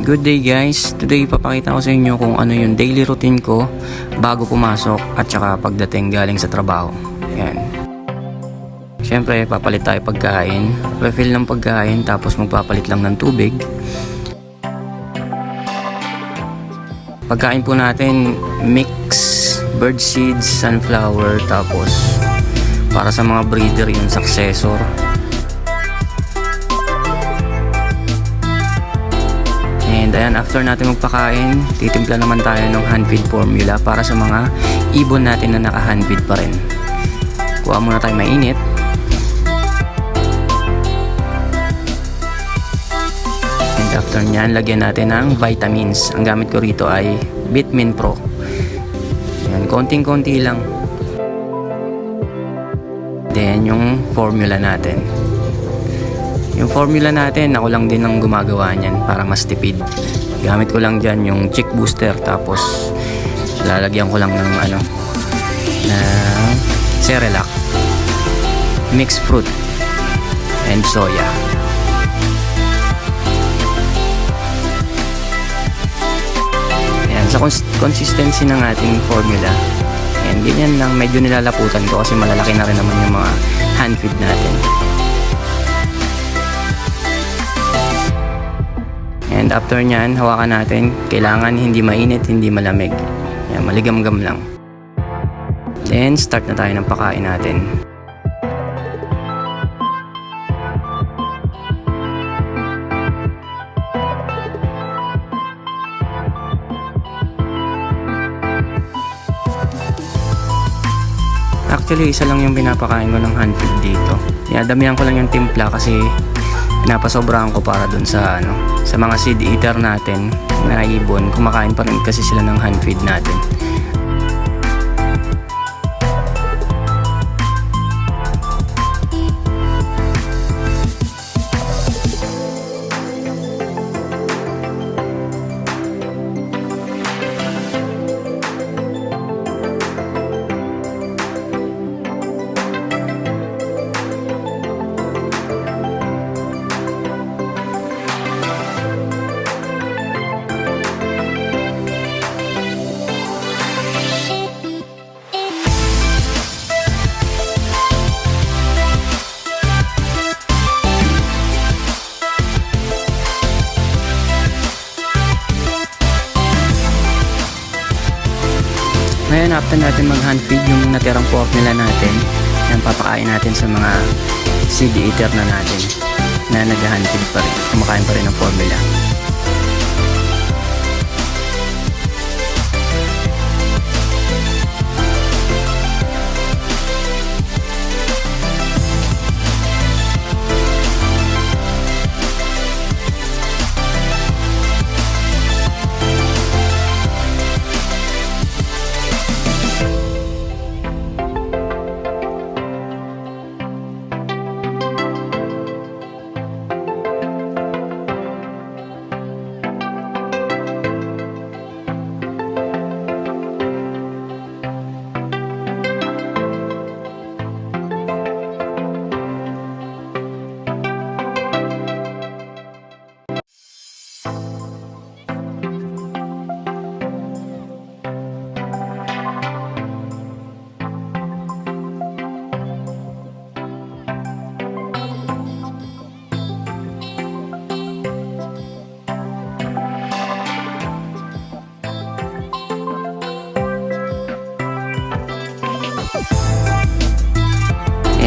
Good day guys, today papakita ko sa inyo kung ano yung daily routine ko bago pumasok at saka pagdating galing sa trabaho. Yan. Siyempre papalit tayo pagkain, refill ng pagkain tapos magpapalit lang ng tubig. Pagkain po natin mix, bird seeds, sunflower, tapos para sa mga breeder yung successor. And ayan, after natin magpakain, titimpla naman tayo ng hand feed formula para sa mga ibon natin na naka hand feed pa rin. Kuha muna tayo mainit. And after nyan, lagyan natin ng vitamins. Ang gamit ko rito ay Vitamin Pro. Ayan, konting-konti lang. Then yung formula natin. Yung formula natin, ako lang din ang gumagawa niyan para mas tipid. Gamit ko lang dyan yung Chick Booster, tapos lalagyan ko lang ng Cerelac, mixed fruit, and soya. Ayan, sa consistency ng ating formula, and ganyan lang, medyo nilalaputan ko kasi malalaki na rin naman yung mga hand feed natin. And after nyan, hawakan natin. Kailangan hindi mainit, hindi malamig. Yan, maligamgam lang. Then, start na tayo ng pakain natin. Actually, isa lang yung pinapakain ko ng hand feed dito. Damihan ko lang yung timpla kasi pinapasobrahan ko para dun sa sa mga seed eater natin na ibon. Kumakain pa rin kasi sila ng hand feed natin. Ngayon, after natin mag-hand feed yung natirang formula natin, yan, papakain natin sa mga seed eater na natin na nag-hand feed pa rin, kumakain pa rin ng formula.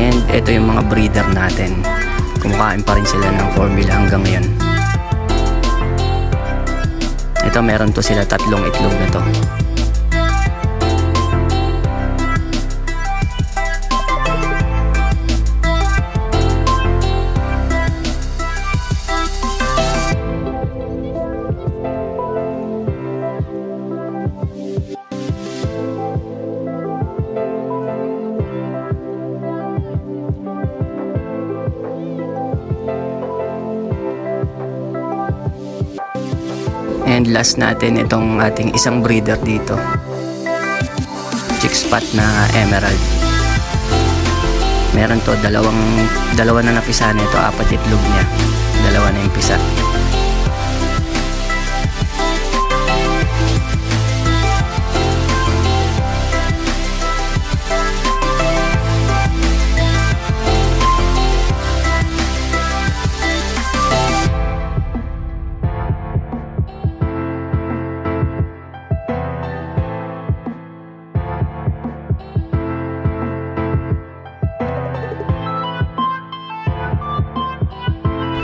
And ito yung mga breeder natin. Kumakain pa rin sila ng formula hanggang ngayon. Ito, meron to sila 3 itlog na to. And last natin itong ating isang breeder dito, chick spot na emerald. Meron to dalawa na napisa nito, 4 itlog niya, 2 na yung pisa.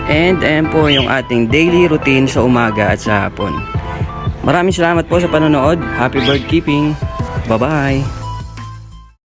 And ayan po yung ating daily routine sa umaga at sa hapon. Maraming salamat po sa panonood. Happy bird keeping. Bye-bye.